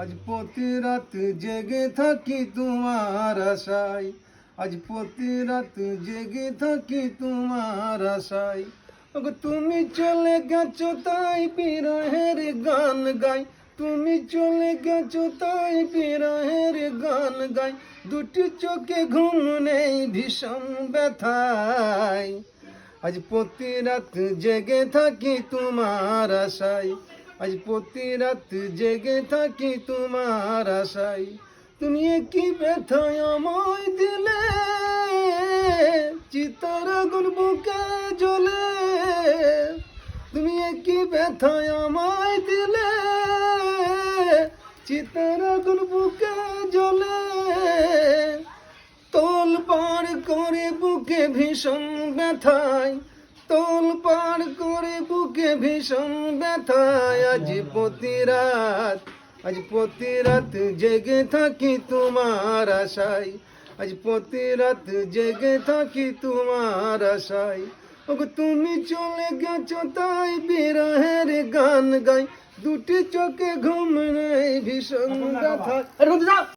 আজ প্রতি রাত জেগে থাকি তোমার আশায়, আজ প্রতি রাত জেগে থাকি তোমার আশায়। ওগো তুমি চলে গেছো তাই বিরহের গান গাই, তুমি চলে গেছো তাই বিরহের গান গাই। দুটি চোখে ঘুম নেই ভীষণ ব্যথায়, আজ প্রতি রাত জেগে থাকি তোমার আশায়, আজ প্রতি রাত জেগে থাকি তোমার আশায়। তুমি কি ব্যথায় আমায় দিলে, চিতার আগুন বুকে জ্বলে। তুমি কি ব্যথায় আমায় দিলে, চিতার আগুন বুকে জ্বলে। তোল পার করে বুকে ভীষণ ব্যথায়, তোল পার করে বুকে ভীষণ ব্যথায়। আজ প্রতি রাত, আজ প্রতি রাত জেগে থাকি তোমার আশায়, আজ প্রতি রাত জেগে থাকি তোমার আশায়। ওগো তুমি চলে গেছো তাই বিরহের গান গাই, দুটি চোখে ঘুম নেই ভীষণ ব্যথা।